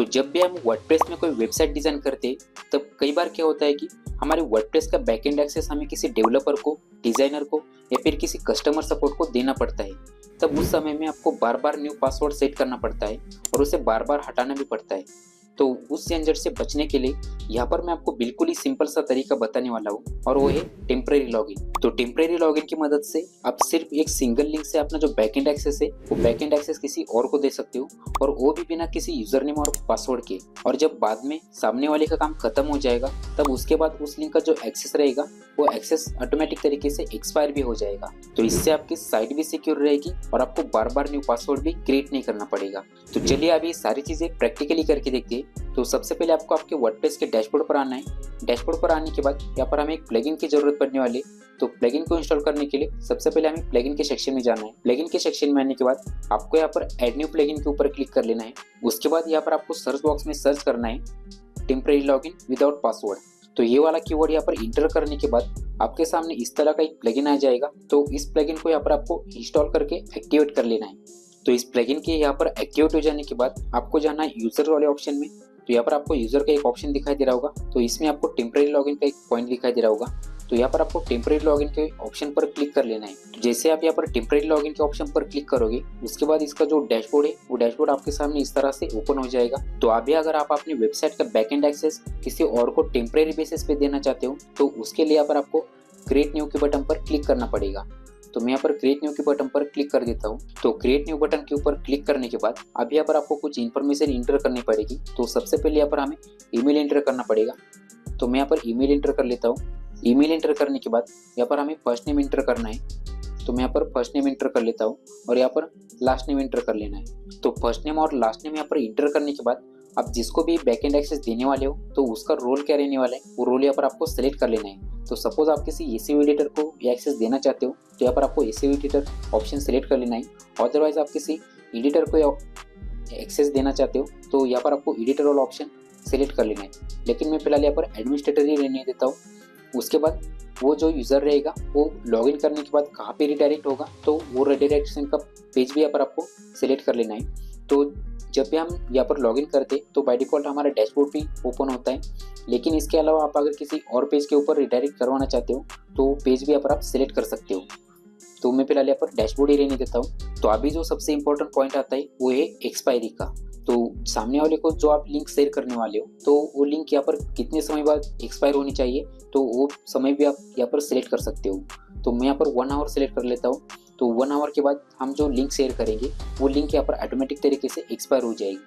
तो जब भी हम वर्डप्रेस में कोई वेबसाइट डिजाइन करते हैं तब कई बार क्या होता है कि हमारे वर्डप्रेस का बैकएंड एक्सेस हमें किसी डेवलपर को, डिजाइनर को या फिर किसी कस्टमर सपोर्ट को देना पड़ता है। तब उस समय में आपको बार बार न्यू पासवर्ड सेट करना पड़ता है और उसे बार बार हटाना भी पड़ता है। तो उस झंझट से बचने के लिए यहाँ पर मैं आपको बिल्कुल ही सिंपल सा तरीका बताने वाला हूँ और वो है टेम्परेरी लॉगिन। तो टेम्परेरी लॉगिन की मदद से आप सिर्फ एक सिंगल लिंक से अपना जो बैकएंड एक्सेस है वो बैकएंड एक्सेस किसी और को दे सकते हो और वो भी बिना किसी यूजर नेम और पासवर्ड के। और जब बाद में सामने वाले का काम खत्म हो जाएगा तब उसके बाद उस लिंक का जो एक्सेस रहेगा वो एक्सेस ऑटोमेटिक तरीके से एक्सपायर भी हो जाएगा। तो इससे आपकी साइट भी सिक्योर रहेगी और आपको बार बार न्यू पासवर्ड भी क्रिएट नहीं करना पड़ेगा। तो चलिए अभी सारी चीजें प्रैक्टिकली करके देखते हैं। तो सबसे पहले आपको आपके वर्डप्रेस के डैशबोर्ड पर आना है। डैशबोर्ड पर आने के बाद यहाँ पर हमें एक प्लगइन की जरूरत पड़ने वाली है। तो प्लगइन को इंस्टॉल करने के लिए सबसे पहले हमें प्लगइन के सेक्शन में जाना है। प्लगइन के सेक्शन में आने के बाद आपको यहाँ पर ऐड न्यू प्लगइन के ऊपर क्लिक कर लेना है। उसके बाद यहाँ पर आपको सर्च बॉक्स में सर्च करना है टेम्परेरी लॉगिन विदाउट पासवर्ड। तो ये वाला कीवर्ड यहाँ पर इंटर करने के बाद आपके सामने इस तरह का एक प्लगइन आ जाएगा। तो इस प्लगइन को यहाँ पर आपको इंस्टॉल करके एक्टिवेट कर लेना है। तो इस प्लगइन के यहाँ पर एक्टिवेट हो जाने के बाद आपको जाना है यूजर वाले ऑप्शन में। तो यहाँ पर आपको यूजर का एक ऑप्शन दिखाई दे रहा होगा। तो इसमें आपको टेम्परेरी लॉगिन का एक पॉइंट दिखाई दे रहा होगा। तो यहाँ पर आपको टेम्परेरी लॉगिन के ऑप्शन पर क्लिक कर लेना है। तो जैसे आप यहाँ पर टेम्परेरी लॉगिन के ऑप्शन पर क्लिक करोगे उसके बाद इसका जो डैशबोर्ड है वो डैशबोर्ड आपके सामने इस तरह से ओपन हो जाएगा। तो अभी अगर आप अपनी वेबसाइट का बैकएंड एक्सेस किसी और को टेम्परेरी बेसिस पे देना चाहते हो तो उसके लिए यहाँ पर आपको क्रिएट न्यू के बटन पर क्लिक करना पड़ेगा। तो मैं यहाँ पर क्रिएट न्यू के बटन पर क्लिक कर देता हूँ। तो क्रिएट न्यू बटन के ऊपर क्लिक करने के बाद अब यहाँ पर आपको कुछ इन्फॉर्मेशन इंटर करनी पड़ेगी। तो सबसे पहले यहाँ पर हमें ईमेल इंटर करना पड़ेगा। तो मैं यहाँ पर ईमेल इंटर कर लेता हूँ। ईमेल इंटर करने के बाद यहाँ पर हमें फर्स्ट नेम इंटर करना है। तो मैं यहाँ पर फर्स्ट नेम इंटर कर लेता हूँ और यहाँ पर लास्ट नेम इंटर कर लेना है। तो फर्स्ट नेम और लास्ट नेम यहाँ पर इंटर करने के बाद आप जिसको भी बैकएंड एक्सेस देने वाले हो तो उसका रोल क्या रहने वाला है वो रोल यहाँ पर आपको सेलेक्ट कर लेना है। तो सपोज आप किसी एसईओ एडिटर को एक्सेस देना चाहते हो तो यहाँ पर आपको एसईओ एडिटर ऑप्शन सेलेक्ट कर लेना है। अदरवाइज आप किसी एडिटर को एक्सेस देना चाहते हो तो यहाँ पर आपको एडिटर वाला ऑप्शन सेलेक्ट कर लेना है। लेकिन मैं फिलहाल यहाँ पर एडमिनिस्ट्रेटर ही रहने देता हूँ। उसके बाद वो जो यूज़र रहेगा वो लॉगिन करने के बाद कहाँ पे रिडायरेक्ट होगा तो वो रिडायरेक्शन का पेज भी यहाँ पर आपको सेलेक्ट कर लेना है। तो जब भी हम यहाँ पर लॉगिन करते तो बाय डिफ़ॉल्ट हमारा डैशबोर्ड भी ओपन होता है। लेकिन इसके अलावा आप अगर किसी और पेज के ऊपर रिडायरेक्ट करवाना चाहते हो तो पेज भी यहाँ पर आप सिलेक्ट कर सकते हो। तो मैं फिलहाल यहाँ पर डैशबोर्ड ही रहने देता हूँ। तो अभी जो सबसे इंपॉर्टेंट पॉइंट आता है वो है एक्सपायरी का। तो सामने वाले को जो आप लिंक शेयर करने वाले हो तो वो लिंक यहाँ पर कितने समय बाद एक्सपायर होनी चाहिए तो वो समय भी आप यहाँ पर सिलेक्ट कर सकते हो। तो मैं यहाँ पर 1 आवर सेलेक्ट कर लेता हूँ। तो 1 आवर के बाद हम जो लिंक शेयर करेंगे वो लिंक यहाँ पर ऑटोमेटिक तरीके से एक्सपायर हो जाएगी।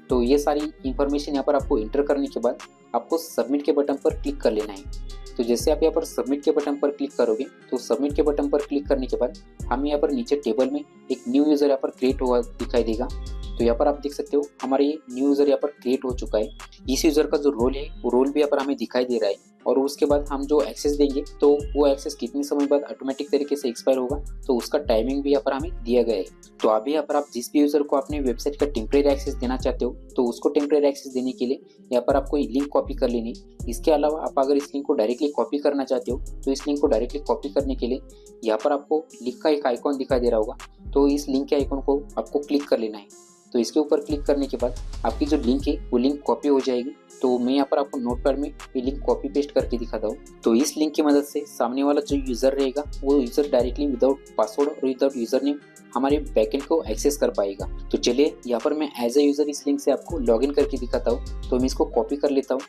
तो ये सारी इंफॉर्मेशन यहाँ पर आपको इंटर करने के बाद आपको सबमिट के बटन पर क्लिक कर लेना है। तो जैसे आप यहाँ पर सबमिट के बटन पर क्लिक करोगे तो सबमिट के बटन पर क्लिक करने के बाद हमें यहाँ पर नीचे टेबल में एक न्यू यूज़र यहाँ पर क्रिएट हुआ दिखाई देगा। तो यहाँ पर आप देख सकते हो हमारे ये न्यू यूज़र यहाँ पर क्रिएट हो चुका है। इस यूज़र का जो रोल है वो रोल भी यहाँ पर हमें दिखाई दे रहा है। और उसके बाद हम जो एक्सेस देंगे तो वो एक्सेस कितने समय बाद ऑटोमेटिक तरीके से एक्सपायर होगा तो उसका टाइमिंग भी यहाँ पर हमें दिया गया है। तो अभी यहाँ पर आप जिस भी यूज़र को अपने वेबसाइट का टेम्परेरी एक्सेस देना चाहते हो तो उसको टेम्परेरी एक्सेस देने के लिए यहाँ पर आपको लिंक कॉपी कर लेनी। इसके अलावा आप अगर इस लिंक को डायरेक्टली कॉपी करना चाहते हो तो इस लिंक को डायरेक्टली कॉपी करने के लिए यहाँ पर आपको लिंक का एक आइकॉन दिखाई दे रहा होगा। तो इस लिंक के आइकॉन को आपको क्लिक कर लेना है। तो इसके ऊपर क्लिक करने के बाद आपकी जो लिंक है वो लिंक कॉपी हो जाएगी। तो मैं यहाँ पर आपको नोटपैड में ये लिंक कॉपी पेस्ट करके दिखाता हूँ। तो इस लिंक की मदद से सामने वाला जो यूज़र रहेगा वो यूज़र डायरेक्टली विदाउट पासवर्ड और विदाउट यूज़र नेम हमारे बैकएंड को एक्सेस कर पाएगा। तो चलिए यहाँ पर मैं एज ए यूज़र इस लिंक से आपको लॉगिन करके दिखाता हूँ। तो मैं इसको कॉपी कर लेता हूँ।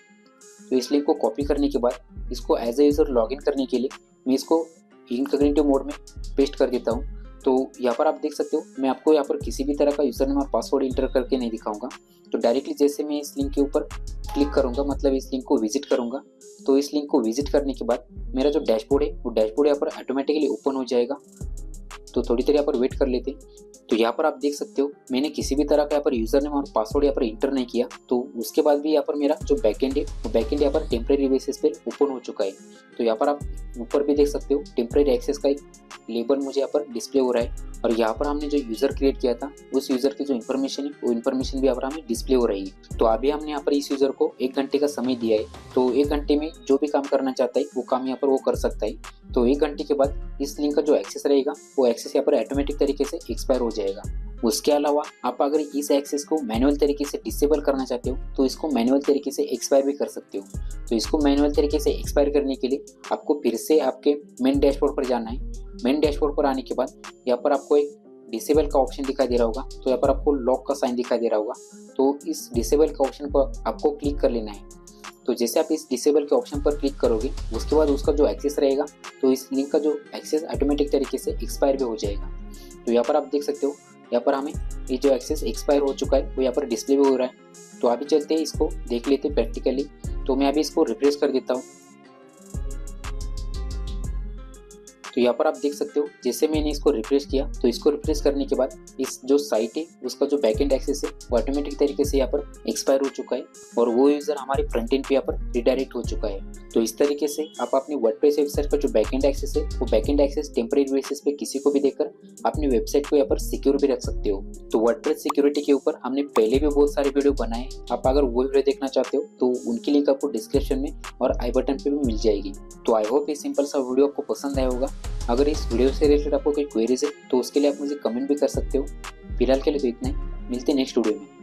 तो इस लिंक को कॉपी करने के बाद इसको एज ए यूज़र लॉगिन करने के लिए मैं इसको इनकॉग्निटिव मोड में पेस्ट कर देता हूँ। तो यहाँ पर आप देख सकते हो मैं आपको यहाँ पर किसी भी तरह का यूज़र नेम और पासवर्ड इंटर करके नहीं दिखाऊंगा। तो डायरेक्टली जैसे मैं इस लिंक के ऊपर क्लिक करूँगा मतलब इस लिंक को विजिट करूँगा तो इस लिंक को विजिट करने के बाद मेरा जो डैशबोर्ड है वो डैशबोर्ड यहाँ पर ऑटोमेटिकली ओपन हो जाएगा। तो थोड़ी देर यहाँ पर वेट कर लेते हैं। तो यहाँ पर आप देख सकते हो मैंने किसी भी तरह का यहाँ पर यूज़र नेम और पासवर्ड यहाँ पर इंटर नहीं किया। तो उसके बाद भी यहाँ पर मेरा जो बैकएंड है वो बैकएंड यहाँ पर टेम्परेरी बेसिस पे ओपन हो चुका है। तो यहाँ पर आप ऊपर भी देख सकते हो टेम्परेरी एक्सेस का एक लेबल मुझे यहाँ पर डिस्प्ले हो रहा है। और यहाँ पर हमने जो यूज़र क्रिएट किया था उस यूज़र की जो इन्फॉर्मेशन है वो इन्फॉर्मेशन भी यहाँ पर हमें डिस्प्ले हो रही है। तो अभी हमने यहाँ पर इस यूज़र को 1 घंटे का समय दिया है। तो 1 घंटे में जो भी काम करना चाहता है वो काम यहाँ पर वो कर सकता है। तो 1 घंटे के बाद इस लिंक का जो एक्सेस रहेगा वो एक्सेस एक्सेस यहाँ पर ऑटोमेटिक तरीके से एक्सपायर हो जाएगा। उसके अलावा आप अगर इस एक्सेस को मैनुअल तरीके से डिसेबल करना चाहते हो तो इसको मैनुअल तरीके से एक्सपायर भी कर सकते हो। तो इसको मैनुअल तरीके से एक्सपायर करने के लिए आपको फिर से आपके मेन डैशबोर्ड पर जाना है। मेन डैशबोर्ड पर आने के बाद यहाँ पर आपको एक डिसेबल का ऑप्शन दिखाई दे रहा होगा, तो यहाँ पर आपको लॉक का साइन दिखाई दे रहा होगा। तो इस डिसेबल का ऑप्शन पर आपको क्लिक कर लेना है। तो जैसे आप इस डिसेबल के ऑप्शन पर क्लिक करोगे उसके बाद उसका जो एक्सेस रहेगा तो इस लिंक का जो एक्सेस ऑटोमेटिक तरीके से एक्सपायर भी हो जाएगा। तो यहाँ पर आप देख सकते हो, यहाँ पर हमें ये जो एक्सेस एक्सपायर हो चुका है वो यहाँ पर डिस्प्ले भी हो रहा है। तो अभी चलते हैं, इसको देख लेते हैं प्रैक्टिकली। तो मैं अभी इसको रिफ्रेश कर देता हूँ। तो यहाँ पर आप देख सकते हो जैसे मैंने इसको रिफ्रेश किया तो इसको रिफ्रेश करने के बाद इस जो साइट है उसका जो बैकएंड एक्सेस है वो ऑटोमेटिक तरीके से यहाँ पर एक्सपायर हो चुका है और वो यूजर हमारे फ्रंट एंड पे यहाँ पर रिडायरेक्ट हो चुका है। तो इस तरीके से आप अपनी वर्डप्रेस वेबसाइट का जो बैकएंड एक्सेस है वो बैकएंड एक्सेस टेम्परेरी बेसिस पे किसी को भी देकर अपनी वेबसाइट को यहाँ पर सिक्योर भी रख सकते हो। तो वर्डप्रेस सिक्योरिटी के ऊपर हमने पहले भी बहुत सारे वीडियो बनाए, आप अगर वो वीडियो देखना चाहते हो तो उनकी लिंक आपको डिस्क्रिप्शन में और आई बटन पे भी मिल जाएगी। तो आई होप ये सिंपल सा वीडियो आपको पसंद आया होगा। अगर इस वीडियो से रिलेटेड आपको कोई क्वेरीज है तो उसके लिए आप मुझे कमेंट भी कर सकते हो। फिलहाल के लिए तो इतना ही, मिलते हैं नेक्स्ट वीडियो में।